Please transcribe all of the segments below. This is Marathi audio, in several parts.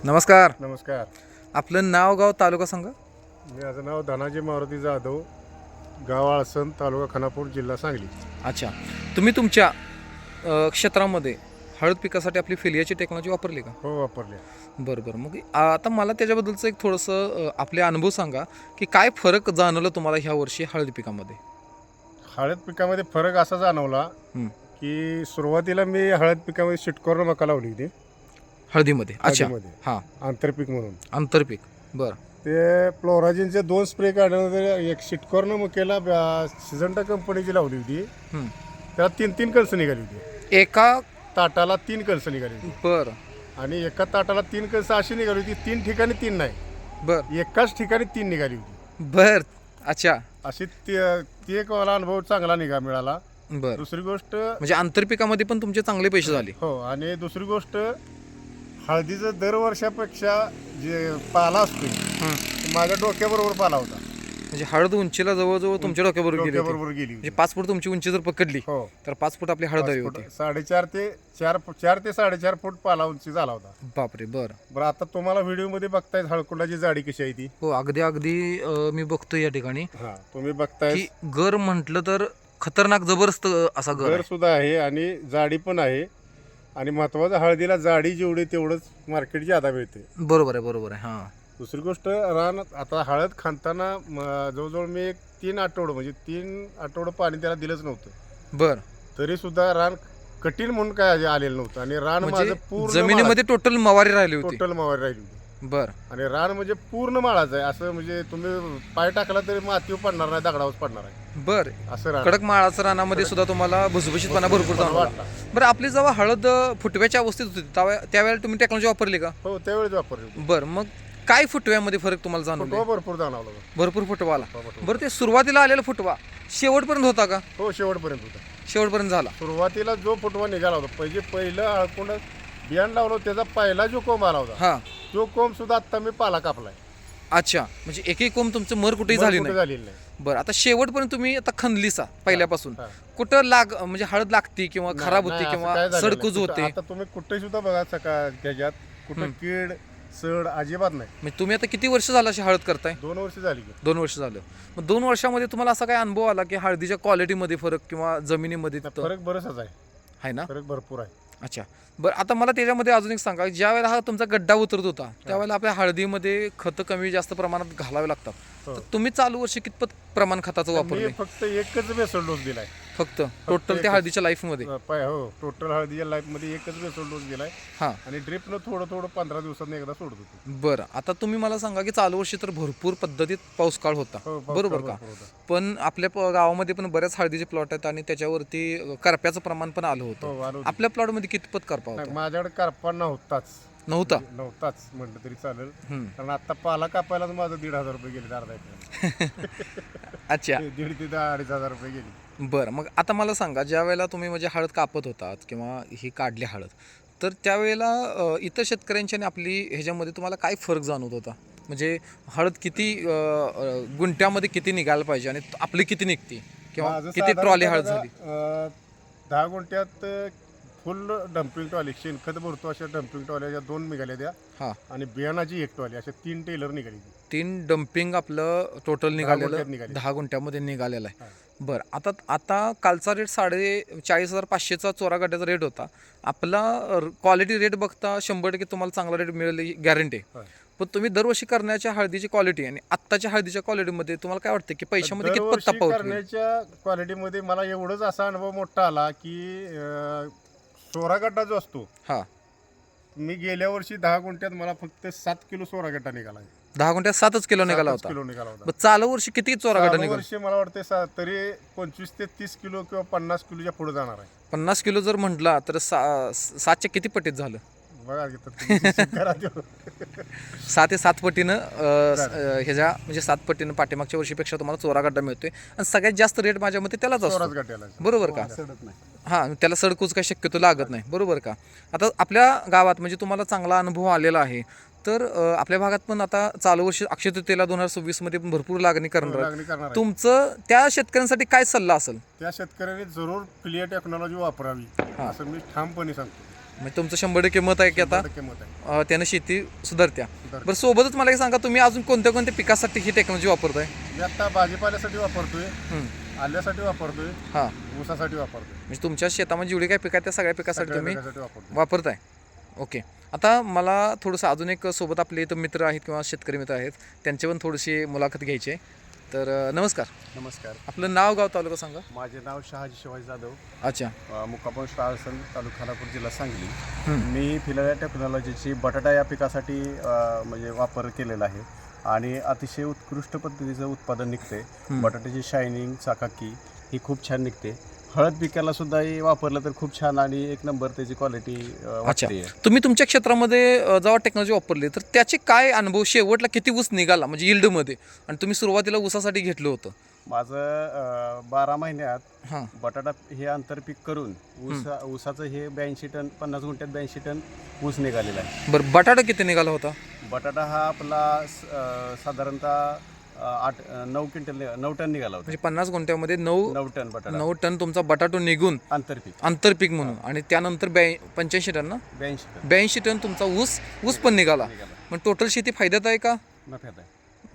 नमस्कार. नमस्कार. आपलं नाव गाव तालुका सांगा. माझं नाव धनाजी मारुती जाधव, गाव आळसन, तालुका खानापूर, जिल्हा सांगली. अच्छा, तुम्ही तुमच्या क्षेत्रामध्ये हळद पिकासाठी आपली फिलियाची टेक्नॉलॉजी वापरली का? हो, वापरले. बरं बरं. मग आता मला त्याच्याबद्दलचं एक थोडंसं आपले अनुभव सांगा की काय फरक जाणवलं तुम्हाला ह्या वर्षी हळद पिकामध्ये? हळद पिकामध्ये फरक असा जाणवला हं. की सुरुवातीला मी हळद पिकामध्ये शिटकॉर्न मका लावली होती हळदीमध्ये. अच्छा, हळदीमध्ये हां, आंतरपीक म्हणून. आंतरपीक. बरं. ते फ्लोराजिनचे 2 स्प्रे काढल्यानंतर एक शिटकॉर्न मकेला सिजंटा कंपनीची लावली होती. हं. त्याला 3-3 कणसं निघाली होती. एका. ताटाला 3 कणसं निघाली होती बरं आणि एका ताटाला 3 कणसं अशी निघाली होती. 3 ठिकाणी 3 नाही, बरं एकाच ठिकाणी 3 निघाली होती. बरं. अच्छा. अशी ती एक मला अनुभव चांगला मिळाला. बरं, दुसरी गोष्ट, म्हणजे आंतरपिकामध्ये पण तुमचे चांगले पैसे झाले. हो, आणि दुसरी गोष्ट, हळदीचं दरवर्षापेक्षा जे पाला असतो हं. माझ्या डोक्याबरोबर पाला होता. म्हणजे हळद उंचीला जवळजवळ तुमच्या डोक्याबरोबर गेली होती. डोक्याबरोबर गेली म्हणजे होती. 5 फूट तुमची उंची जर पकडली हो, तर 5 फूट आपली हळद हवी 5 फूट, होती. 4.5 ते 4 ते 4.5 फूट पाला उंची झाला होता. बापरे. बरं. बरं, आता तुम्हाला व्हिडिओमध्ये बघताय हळकुंडाची जाडी कशी आहे ती. हो, अगदी अगदी मी बघतो या ठिकाणी हा, तुम्ही बघताय की गर म्हटलं तर खतरनाक जबरदस्त असा गर घर आहे. सुद्धा आहे आणि जाडी पण आहे. आणि महत्वाचं, हळदीला जाडी जेवढी तेवढंच मार्केट ज्यादा मिळते. बरोबर आहे, बरोबर आहे. हां. दुसरी गोष्ट, रान आता हळद खांदताना जवळजवळ मी एक 3 आठवडं म्हणजे 3 आठवडं पाणी त्याला दिलंच नव्हतं. बरं. तरी सुद्धा रान कठीण म्हणून काय आलेलं नव्हतं. आणि रान माझं म्हणजे पूर्ण जमिनीमध्ये टोटल मवारी राहिली होती. टोटल मावारी राहिली होती. बरं. आणि रान म्हणजे पूर्ण माळाचं आहे. असं म्हणजे तुम्ही पाय टाकला तरी मातीवर पडणार नाही, दगडावर पडणार आहे बरं. असं रान. कडक माळाचं रानामध्ये सुद्धा तुम्हाला भुसभुशीतपणा भरपूर जाणवला. वाटला. बरं, आपली जेव्हा हळद फुटव्याच्या अवस्थेत होती त्यावेळेला तुम्ही टेक्नॉलॉजी वापरली का? हो, त्यावेळेस वापरले. बरं, मग काय फुटव्यामध्ये फरक तुम्हाला फुटवा जाणवला? भरपूर जाणवला. भरपूर फुटवा आला. फुटवा. बरं, ते सुरुवातीला आलेला फुटवा शेवटपर्यंत होता का? हो, शेवटपर्यंत होता. शेवटपर्यंत झाला. सुरुवातीला जो फुटवा निघाला होता, पहिलं हळकुंड बियाण लावलं होतं, त्याचा पहिला जो कोंब आला होता, हां. तो कोंब सुद्धा आता मी पाला कापलाय. अच्छा, म्हणजे एकही कोंब तुमचं मर कुठेही झाली कुठे नाही. झालेली नाही. बरं, आता शेवटपर्यंत तुम्ही आता खणलीसा पहिल्यापासून हा. कुठं म्हणजे हळद लागती किंवा खराब होती नाही, असं किंवा काय झालेलं सडकूज नाही. होते? आता तुम्ही कुठे सुद्धा बघा, त्याच्यात कुठं कीड सड अजिबात नाही. म्हणजे तुम्ही आता किती वर्ष झालं अशी हळद करताय? 2 वर्ष झाली की. 2 वर्ष झालं. मग 2 वर्षामध्ये तुम्हाला असा काय अनुभव आला की हळदीच्या क्वालिटीमध्ये फरक किंवा जमिनीमध्ये फरक बरंच आहे. आहे ना? फरक भरपूर आहे. अच्छा. बरं, आता मला त्याच्यामध्ये अजून एक सांगा, ज्या वेळेला हा तुमचा गड्डा उतरत होता त्यावेळेला आपल्या हळदीमध्ये खतं कमी जास्त प्रमाणात घालावे लागतात. हो. तर तुम्ही चालू वर्षी कितपत प्रमाण खताचं मी वापरले? फक्त एकच बेसल डोस दिलाय. फक्त टोटल त्या हळदीच्या लाईफमध्ये? हो, टोटल हळदीच्या लाईफ मध्ये एकच बेसल डोस दिलाय. हां. आणि ड्रिपनं थोडं 15 दिवसांनी एकदा सोडत होतो. बरं, आता तुम्ही मला सांगा की चालू वर्षी तर भरपूर पद्धतीत पाऊस काळ होता, हो, पाऊस बरोबर काळ का? भरपूर होता. पण आपल्या गावामध्ये पण बऱ्याच हळदीचे प्लॉट आहेत आणि त्याच्यावरती करप्याचं प्रमाण पण आलं होतं. हो, आलो होतो. आपल्या प्लॉटमध्ये कितपत करपा नाही, होता? माझ्याकडे करपा नव्हताच नव्हता. म्हटलं तरी चालेल. हम्म. कारण आता पाला कापायलाच माझं 1,500 रुपये गेले, अर्धा एकर. अच्छा. 1,500 ते 2,500 रुपये गेले. बरं, मग आता मला सांगा, ज्या वेळेला तुम्ही म्हणजे हळद कापत होतात किंवा ही काढली हळद, तर त्यावेळेला इतर शेतकऱ्यांच्या आणि आपली ह्याच्यामध्ये तुम्हाला काय फरक जाणवत होता? म्हणजे हळद किती गुंठ्यामध्ये किती निघायला पाहिजे आणि आपली किती निघते किंवा माझं किती ट्रॉली हळद साधारणतः झाली? 10 गुंठ्यात फुल डम्पिंग टॉली, शेणखत भरतो अशा डम्पिंग टॉल्या 2 निघाल्या त्या. हां. आणि बियाणाची 1 टॉली, अशा 3 टेलर निघाली. 3 डम्पिंग आपलं टोटल निघालेलं गुंठ्यात निघाले. 10 गुंठ्यामध्ये निघालेलं आहे. हां. बरं, आता कालचा रेट 40,500चा चोरा गड्ड्याचा रेट होता. आपला क्वालिटी रेट बघता 100% तुम्हाला चांगला रेट मिळेल गॅरंटी आहे. होय. पण तुम्ही दरवर्षी करण्याच्या हळदीची क्वालिटी आणि आत्ताच्या हळदीच्या क्वालिटीमध्ये तुम्हाला काय वाटतं की पैशामध्ये कितपत दरवर्षी तफावत होईल? करण्याच्या क्वालिटीमध्ये मला एवढंच असा अनुभव मोठा आला की सोरागड्डा जो असतो, हां. मी गेल्या वर्षी 10 गुंठ्यात मला फक्त 7 किलो सोरागड्डा निघाला. 10 गुंठ्यात 7 किलो निघाला 7 होता. किलो निघाला होता. मग चालू वर्षी किती चोरा गड्डा चालू निघाला? वर्षी मला वाटते तरी 25 ते 30 किलो किंवा 50 किलोच्या पुढे जाणार आहे. 50 किलो जर म्हटला तर 7च्या किती पटीत झालं? बघा की, तर तुम्ही हिशोब करा तो. 6 ते 7 पटीनं ह्याच्या म्हणजे 7 पटीनं पाठीमागच्या वर्षीपेक्षा तुम्हाला चोरा गड्डा मिळतोय आणि सगळ्यात जास्त रेट माझ्या मते त्यालाच सोराच असतो, गड्ड्याला बरोबर का? सडत नाही. हां, त्याला सडकूच काही शक्यतो लागत नाही, बरोबर का? आता आपल्या गावात म्हणजे तुम्हाला चांगला अनुभव आलेला आहे, तर आपल्या भागात पण आता चालू वर्षी अक्षय तृतीयेला 2026 मध्ये पण भरपूर लागणी करणार आहेत. लागणी करणार आहे. तुमचं त्या शेतकऱ्यांसाठी काय सल्ला असेल? त्या शेतकऱ्यांनी जरूर क्लिअर टेक्नॉलॉजी वापरावी हां. असं मी ठामपणे सांगतो. म्हणजे तुमचं 100% मत आहे की आता 100% मत आहे. त्यानं शेती सुधारत्या. सुधारते. बरं सोबतच मला एक सांगा, तुम्ही अजून कोणत्या कोणत्या पिकासाठी ही टेक्नॉलॉजी वापरताय? मी आता भाजीपाल्यासाठी वापरतोय, हं. आल्यासाठी वापरतोय, हां, ऊसासाठी वापरतोय, म्हणजे तुमच्या शेतामध्ये जेवढी काही पिकं आहेत त्या सगळ्या पिकासाठी सगळ्या तुम्ही पिकासाठी वापरतोय. वापरताय. ओके. आता मला थोडंसं अजून एक सोबत आपले इथं मित्र आहेत किंवा शेतकरी मित्र आहेत, त्यांची पण थोडीशी मुलाखत घ्यायची आहे. तर नमस्कार. नमस्कार, आपलं नाव, गाव, तालुका सांगा. माझे नाव शहाजी शिवाजी जाधव, अच्छा. मुक्काम शाळसन, तालुका खानापूर, जिल्हा सांगली. हं. मी फिलाया टेक्नॉलॉजीची बटाटा या पिकासाठी म्हणजे वापर केलेला आहे आणि अतिशय उत्कृष्ट पद्धतीचं उत्पादन निघते. बटाट्याची शायनिंग, चाकाकी ही खूप छान निघते. हळद पिकाला सुद्धाही वापरलं तर खूप छान आणि एक नंबर त्याची क्वालिटी वाटते. तुम्ही तुमच्या क्षेत्रामध्ये जेव्हा टेक्नॉलॉजी वापरली तर त्याचे काय अनुभव, शेवटला किती ऊस निघाला म्हणजे यील्डमध्ये, आणि तुम्ही सुरुवातीला ऊसासाठी घेतलं होतं? माझं 12 महिन्यात हां. बटाटा हे आंतरपीक करून ऊसाचं हे 82 टन, 50 गुंठ्यात 82 टन ऊस निघालेला आहे. बरं, बटाटा किती निघाला होता? बटाटा हा आपला साधारणतः 9 टन निघाला होता. म्हणजे 50 गुंठ्यामध्ये 9 टन बटाटा 9 टन तुमचा बटाटो निघून आंतरपीक आंतरपीक म्हणून, आणि त्यानंतर 85 टन ना, 82 टन तुमचा ऊस पण निघाला. मग टोटल शेती फायद्यात आहे का नफ्यात आहे.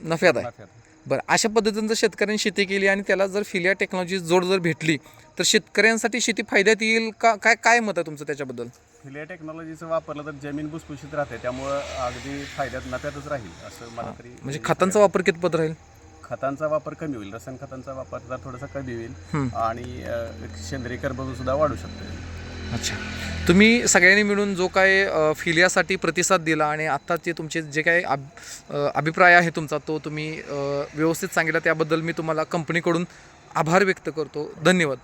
नफ्यात आहे? नफ्यात आहे. बरं, अशा पद्धतीनं जर शेतकऱ्यांनी शेती केली आणि त्याला जर फिलिया टेक्नॉलॉजी जोड जर भेटली तर शेतकऱ्यांसाठी शेती फायद्यात येईल का? काय मत आहे तुमचं त्याच्याबद्दल? फिलिया टेक्नॉलॉजीचं वापरलं तर जमीन भुसभुशीत राहते, त्यामुळं अगदी फायद्यात नफ्यातच राहील असं मला तरी. म्हणजे खतांचा वापर कितपत राहील? खतांचा वापर कमी होईल, रसायन खतांचा वापर जर थोडासा कमी होईल हं. आणि सेंद्रिय कर्बन सुद्धा वाढू शकते. अच्छा. तुम्ही सगळ्यांनी मिळून जो काय फिलियासाठी प्रतिसाद दिला आणि आत्ताचे तुमचे जे काही अभिप्राय आहे तुमचा तो तुम्ही व्यवस्थित सांगितला, त्याबद्दल मी तुम्हाला कंपनीकडून आभार व्यक्त करतो. धन्यवाद.